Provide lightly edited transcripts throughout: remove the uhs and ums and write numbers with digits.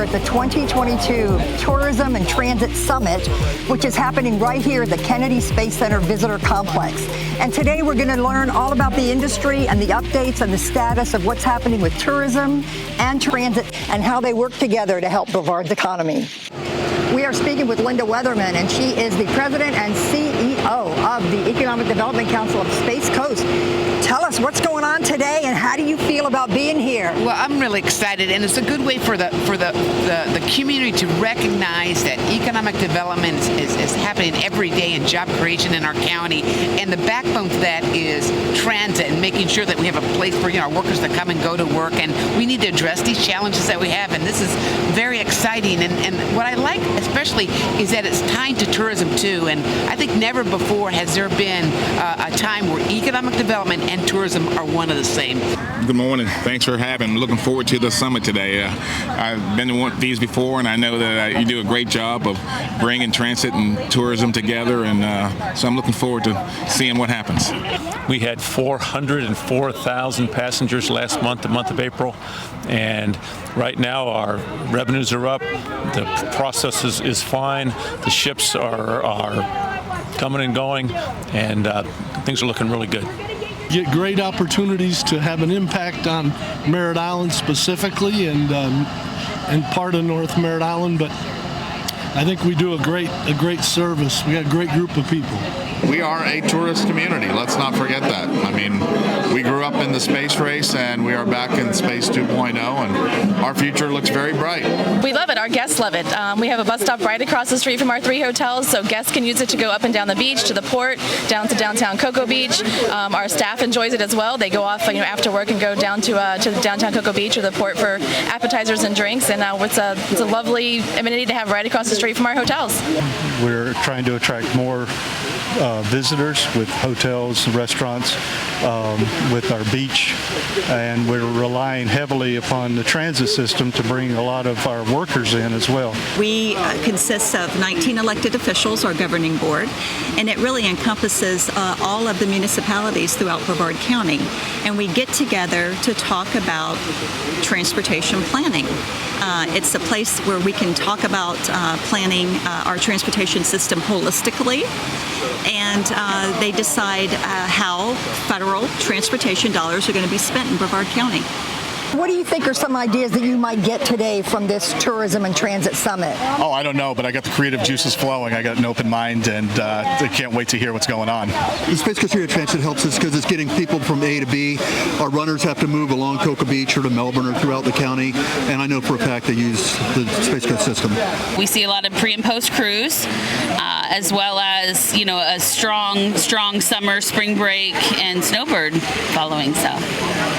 at the 2022 Tourism and Transit Summit, which is happening right here at the Kennedy Space Center Visitor Complex. And today we're going to learn all about the industry and the updates and the status of what's happening with tourism and transit and how they work together to help Brevard's economy. We are speaking with Linda Weatherman, and she is the president and CEO of the Economic Development Council of Space Coast. Tell us what's going on today, and how do you feel about being here? Well, I'm really excited, and it's a good way for the community to recognize that economic development is happening every day in job creation in our county, and the backbone to that is transit and making sure that we have a place for our workers to come and go to work, and we need to address these challenges that we have, and this is very exciting. And what I like especially is that it's tied to tourism too, and I think never before has there been a time where economic development and tourism are one of the same. Good morning. Thanks for having me. Looking forward to the summit today. I've been to one of these before, and I know that you do a great job of bringing transit and tourism together, and so I'm looking forward to seeing what happens. We had 404,000 passengers last month, the month of April, and right now our revenues are up, the process is fine, the ships are coming and going, and things are looking really good. Get great opportunities to have an impact on Merritt Island specifically and part of North Merritt Island, but I think we do a great service. We got a great group of people. We are a tourist community. Let's not forget that. I mean, we grew up in the space race, and we are back in Space 2.0, and our future looks very bright. We love it. Our guests love it. We have a bus stop right across the street from our 3 hotels, so guests can use it to go up and down the beach, to the port, down to downtown Cocoa Beach. Our staff enjoys it as well. They go off after work and go down to downtown Cocoa Beach or the port for appetizers and drinks, and it's a lovely amenity to have right across the street from our hotels. We're trying to attract more visitors with hotels, restaurants, with our beach, and we're relying heavily upon the transit system to bring a lot of our workers in as well. We consist of 19 elected officials, our governing board, and it really encompasses all of the municipalities throughout Brevard County, and we get together to talk about transportation planning. It's a place where we can talk about planning our transportation system holistically, and they decide how federal transportation dollars are going to be spent in Brevard County. What do you think are some ideas that you might get today from this Tourism and Transit Summit? Oh, I don't know, but I got the creative juices flowing. I got an open mind, and I can't wait to hear what's going on. The Space Coast Area Transit helps us because it's getting people from A to B. Our runners have to move along Cocoa Beach or to Melbourne or throughout the county, and I know for a fact they use the Space Coast system. We see a lot of pre- and post-cruise, as well as, a strong summer, spring break, and snowbird following. So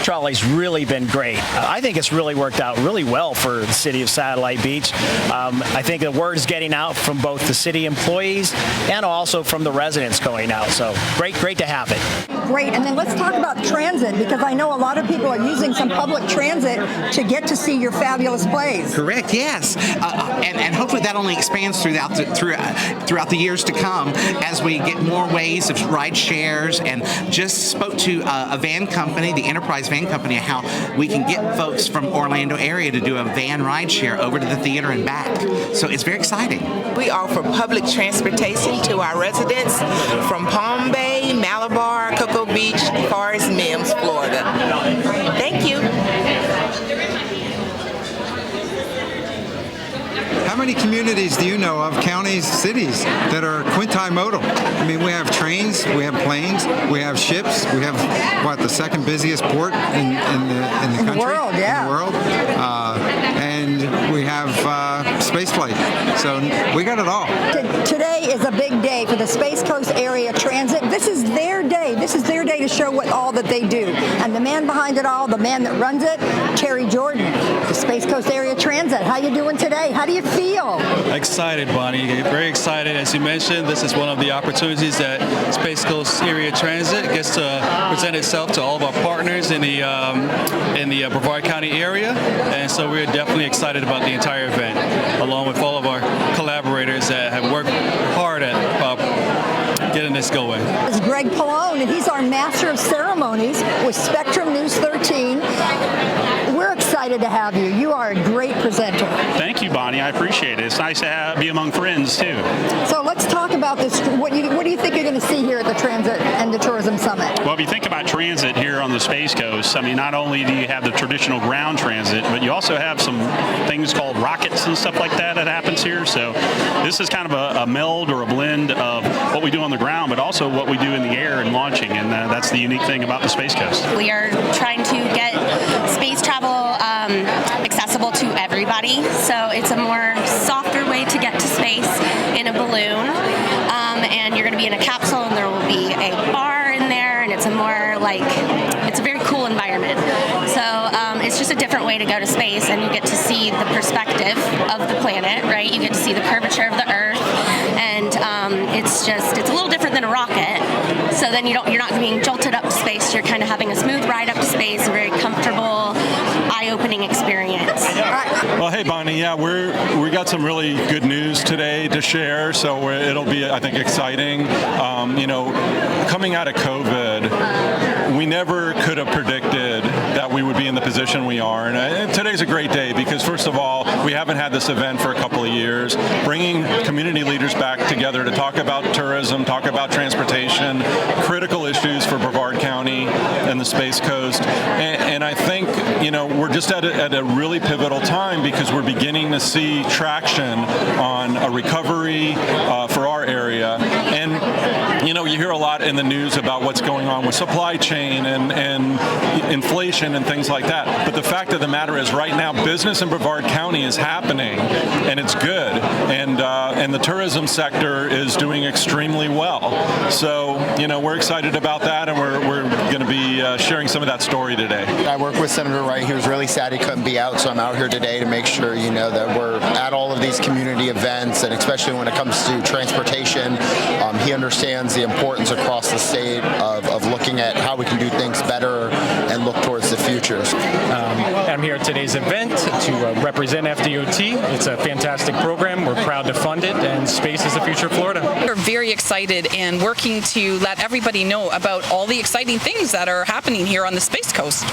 Trolley's really been great. I think it's really worked out really well for the city of Satellite Beach. I think the word is getting out from both the city employees and also from the residents going out. So great to have it. Great, and then let's talk about transit, because I know a lot of people are using some public transit to get to see your fabulous plays. Correct, yes, and hopefully that only expands throughout the years to come as we get more ways of ride shares, and just spoke to a van company, the Enterprise Van Company, how we can get folks from Orlando area to do a van ride share over to the theater and back. So it's very exciting. We offer public transportation to our residents from Palm Bay, Malabar, Cocoa Beach, Forest Mims, Florida. Thank you. How many communities do you know of, counties, cities, that are quintimodal? I mean, we have trains, we have planes, we have ships, we have, the second busiest port in the country? World, yeah. In the world. And we have space flight. So we got it all. Today is a big day for the Space Coast Area Transit. This is their day. This is their day to show all that they do. And the man behind it all, the man that runs it, Terry Jordan, the Space Coast Area Transit. How you doing today? How do you feel? Excited, Bonnie. Very excited. As you mentioned, this is one of the opportunities that Space Coast Area Transit gets to present itself to all of our partners in the Brevard County area. And so we're definitely excited about the entire event, along with all of our collaborators that have worked hard at getting this going. It's Greg Pallone, and he's our Master of Ceremonies with Spectrum News 13. We're excited excited to have you. You are a great presenter. Thank you, Bonnie. I appreciate it. It's nice to be among friends, too. So let's talk about this. What do you think you're going to see here at the Transit and the Tourism Summit? Well, if you think about transit here on the Space Coast, I mean, not only do you have the traditional ground transit, but you also have some things called rockets and stuff like that happens here. So this is kind of a meld or a blend of what we do on the ground, but also what we do in the air and launching, and that's the unique thing about the Space Coast. We are trying to get space travel accessible to everybody, so it's a more softer way to get to space in a balloon, and you're going to be in a capsule, and there will be a bar in there, and it's a more like, it's a very cool environment. So it's just a different way to go to space, and you get to see the perspective of the planet, right? You get to see the curvature of the Earth, and it's a little different than a rocket. So then you're not being jolted up to space. You're kind of having a smooth ride up to space, a very comfortable, eye-opening experience. Well, hey, Bonnie. Yeah, we got some really good news today to share, so it'll be, I think, exciting. Coming out of COVID, we never could have predicted that we would be in the position we are. And today's a great day because, first of all, we haven't had this event for a couple of years. Bringing community leaders back together to talk about tourism, talk about transportation, critical issues for Brevard County and the Space Coast. And I think, we're just at a really pivotal time because we're beginning to see traction on a recovery for our area. And, you hear a lot in the news about what's going on with supply chain and inflation and things like that. But the fact of the matter is right now, business in Brevard County is happening, and it's good. And the tourism sector is doing extremely well. So, we're excited about that, and we're going to be sharing some of that story today. I work with Senator Wright. He was really sad he couldn't be out, so I'm out here today to make sure, that we're at all of these community events, and especially when it comes to transportation. He understands the importance across the state of looking at how we can do things better and look towards the future. I'm here at today's event to represent FDOT. It's a fantastic program. We're proud to fund it, and space is the future of Florida. We're very excited and working to let everybody know about all the exciting things that are happening here on the Space Coast.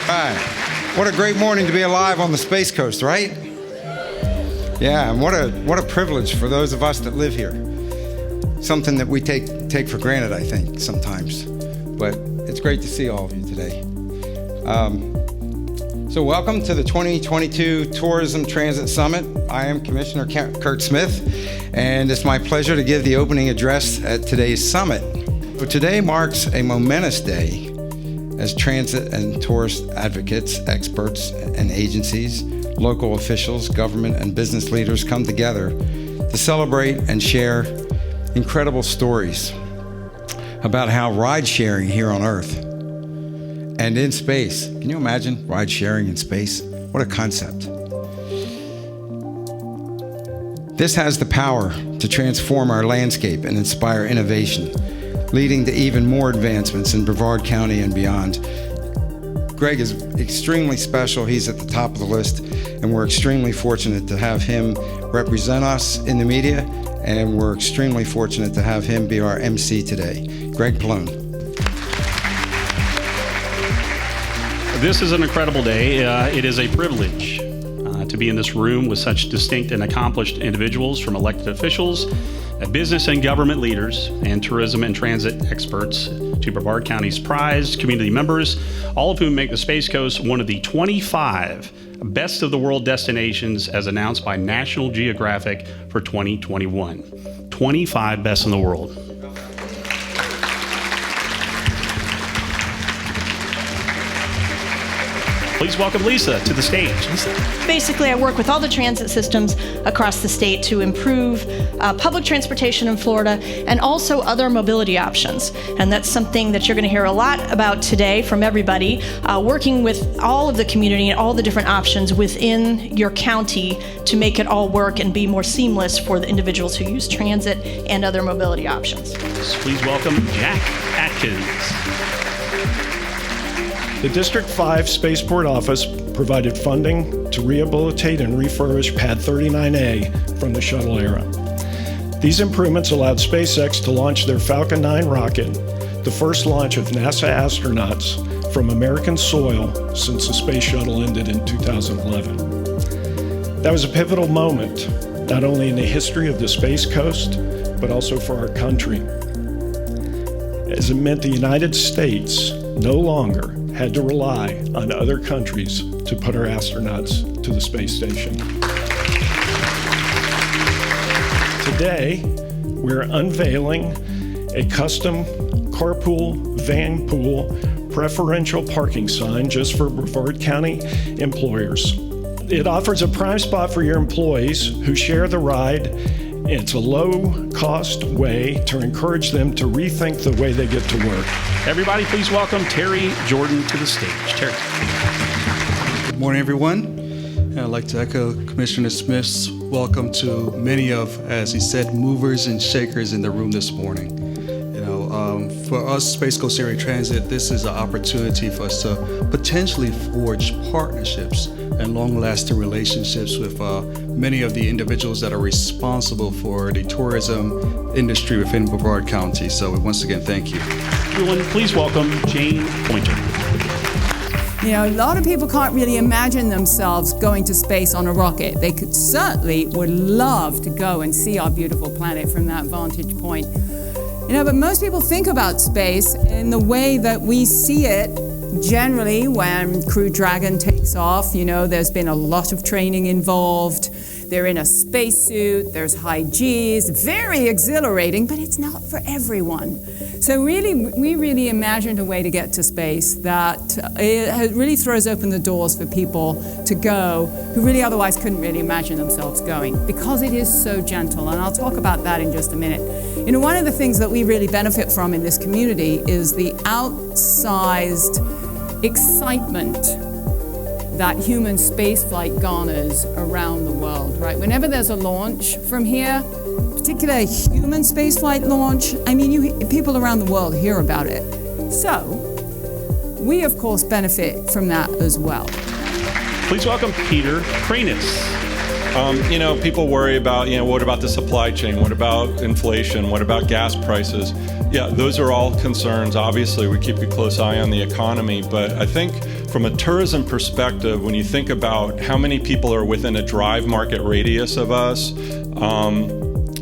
Hi. What a great morning to be alive on the Space Coast, right? Yeah, and what a privilege for those of us that live here. Something that we take for granted, I think, sometimes. But it's great to see all of you today. So welcome to the 2022 Tourism Transit Summit. I am Commissioner Curt Smith, and it's my pleasure to give the opening address at today's summit. So today marks a momentous day as transit and tourist advocates, experts and agencies, local officials, government and business leaders come together to celebrate and share incredible stories about how ride sharing here on Earth and in space. Can you imagine ride sharing in space? What a concept. This has the power to transform our landscape and inspire innovation, leading to even more advancements in Brevard County and beyond. Greg is extremely special. He's at the top of the list, and we're extremely fortunate to have him represent us in the media, and we're extremely fortunate to have him be our MC today. Greg Plone. This is an incredible day. It is a privilege to be in this room with such distinct and accomplished individuals, from elected officials, business and government leaders, and tourism and transit experts, to Brevard County's prized community members, all of whom make the Space Coast one of the 25 best of the world destinations as announced by National Geographic for 2021. 25 best in the world. Please welcome Lisa to the stage. Lisa. Basically, I work with all the transit systems across the state to improve public transportation in Florida and also other mobility options. And that's something that you're going to hear a lot about today from everybody, working with all of the community and all the different options within your county to make it all work and be more seamless for the individuals who use transit and other mobility options. Please welcome Jack Adkins. The District 5 Spaceport office provided funding to rehabilitate and refurbish Pad 39A from the shuttle era. These improvements allowed SpaceX to launch their Falcon 9 rocket, the first launch of NASA astronauts from American soil since the space shuttle ended in 2011. That was a pivotal moment, not only in the history of the Space Coast, but also for our country, as it meant the United States no longer had to rely on other countries to put our astronauts to the space station. Today, we're unveiling a custom carpool, van pool, preferential parking sign just for Brevard County employers. It offers a prime spot for your employees who share the ride. It's a low-cost way to encourage them to rethink the way they get to work. Everybody, please welcome Terry Jordan to the stage. Terry. Good morning, everyone. And I'd like to echo Commissioner Smith's welcome to many of, as he said, movers and shakers in the room this morning. For us, Space Coast Area Transit, this is an opportunity for us to potentially forge partnerships and long-lasting relationships with many of the individuals that are responsible for the tourism industry within Brevard County. So once again, thank you. Everyone, please welcome Jane Pointer. You know, a lot of people can't really imagine themselves going to space on a rocket. They certainly would love to go and see our beautiful planet from that vantage point. You know, but most people think about space in the way that we see it generally when Crew Dragon takes off. You know, there's been a lot of training involved. They're in a spacesuit, there's high Gs, very exhilarating, but it's not for everyone. So really, we really imagined a way to get to space that it really throws open the doors for people to go who really otherwise couldn't really imagine themselves going, because it is so gentle, and I'll talk about that in just a minute. You know, one of the things that we really benefit from in this community is the outsized excitement that human spaceflight garners around the world, right? Whenever there's a launch from here, particularly a human spaceflight launch, I mean, people around the world hear about it. So, we of course benefit from that as well. Please welcome Peter Cranis. You know, people worry about, what about the supply chain? What about inflation? What about gas prices? Yeah, those are all concerns. Obviously, we keep a close eye on the economy, but I think from a tourism perspective, when you think about how many people are within a drive market radius of us,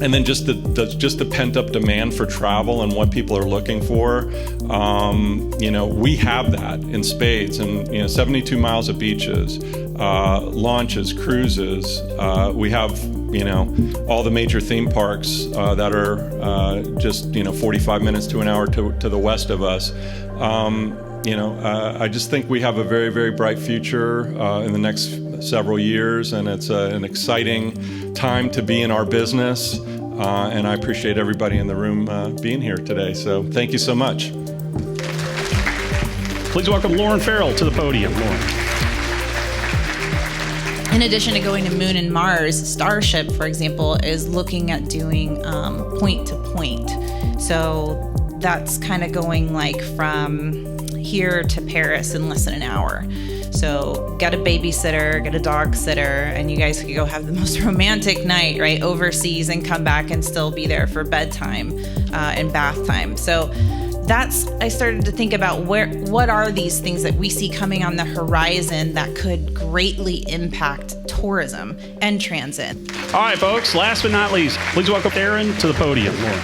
and then just the pent-up demand for travel and what people are looking for, we have that in spades. And 72 miles of beaches, launches, cruises. We have all the major theme parks that are just 45 minutes to an hour to the west of us. I just think we have a very, very bright future in the next several years, and it's an exciting time to be in our business, and I appreciate everybody in the room being here today. So thank you so much. Please welcome Lauren Farrell to the podium. Lauren. In addition to going to Moon and Mars, Starship, for example, is looking at doing point to point. So that's kind of going like from here to Paris in less than an hour. So get a babysitter, get a dog sitter, and you guys could go have the most romantic night, right, overseas, and come back and still be there for bedtime and bath time. So I started to think about what are these things that we see coming on the horizon that could greatly impact tourism and transit. All right, folks, last but not least, please welcome Heron to the podium. Lauren.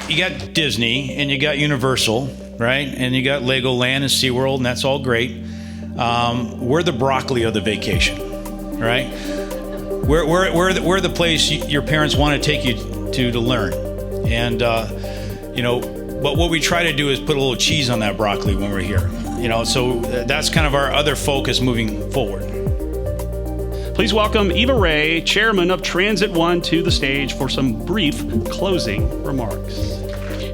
You got Disney and you got Universal, right? And you got Legoland and SeaWorld, and that's all great. We're the broccoli of the vacation, right? We're the place your parents want to take you to learn. And, but what we try to do is put a little cheese on that broccoli when we're here. So that's kind of our other focus moving forward. Please welcome Eva Ray, Chairman of Transit One, to the stage for some brief closing remarks.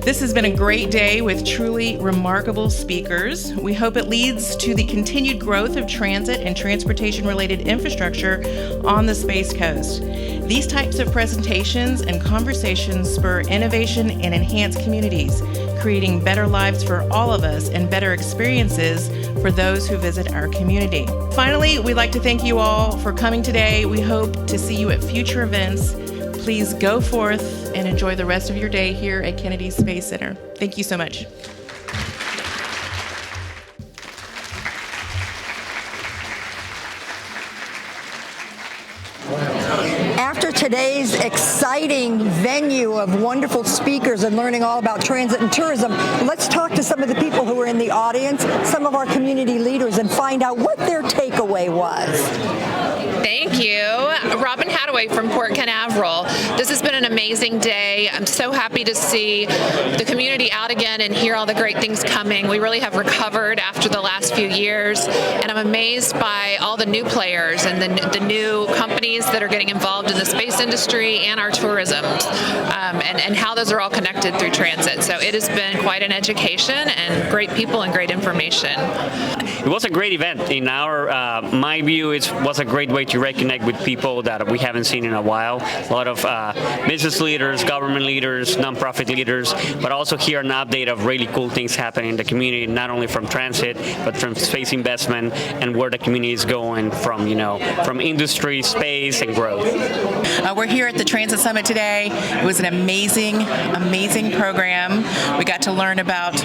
This has been a great day with truly remarkable speakers. We hope it leads to the continued growth of transit and transportation-related infrastructure on the Space Coast. These types of presentations and conversations spur innovation and enhance communities, creating better lives for all of us and better experiences for those who visit our community. Finally, we'd like to thank you all for coming today. We hope to see you at future events. please go forth and enjoy the rest of your day here at Kennedy Space Center. Thank you so much. After today's exciting venue of wonderful speakers and learning all about transit and tourism, let's talk to some of the people who are in the audience, some of our community leaders, and find out what their takeaway was. Thank you. Robyn Hattaway from Port Canaveral. This has been an amazing day. I'm so happy to see the community out again and hear all the great things coming. We really have recovered after the last few years, and I'm amazed by all the new players and the new companies that are getting involved in the space industry and our tourism, and how those are all connected through transit. So it has been quite an education and great people and great information. It was a great event. In my view, it was a great way to reconnect with people that we haven't seen in a while. A lot of business leaders, government leaders, nonprofit leaders, but also hear an update of really cool things happening in the community, not only from transit, but from space investment and where the community is going from, from industry, space, and growth. We're here at the Transit Summit today. It was an amazing, amazing program. We got to learn about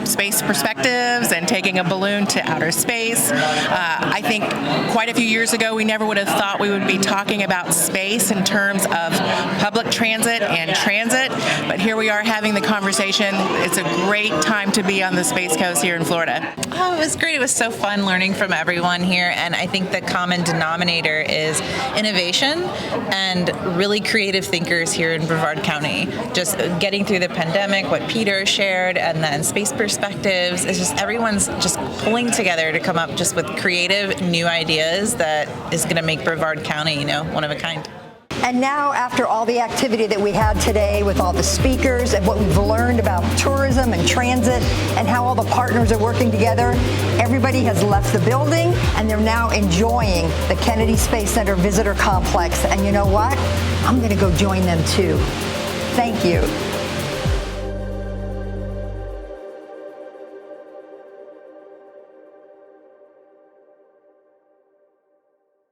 space perspectives and taking a balloon to outer space. I think quite a few years ago, we never would have thought we would be talking about space in terms of public transit and transit, but here we are having the conversation. It's a great time to be on the Space Coast here in Florida. Oh, it was great. It was so fun learning from everyone here, and I think the common denominator is innovation and really creative thinkers here in Brevard County. Just getting through the pandemic, what Peter shared, and then space perspectives. It's just everyone's just pulling together to come up just with creative new ideas that is going to make Brevard County, one of a kind. And now, after all the activity that we had today with all the speakers and what we've learned about tourism and transit and how all the partners are working together, everybody has left the building and they're now enjoying the Kennedy Space Center Visitor Complex. And you know what? I'm going to go join them too. Thank you.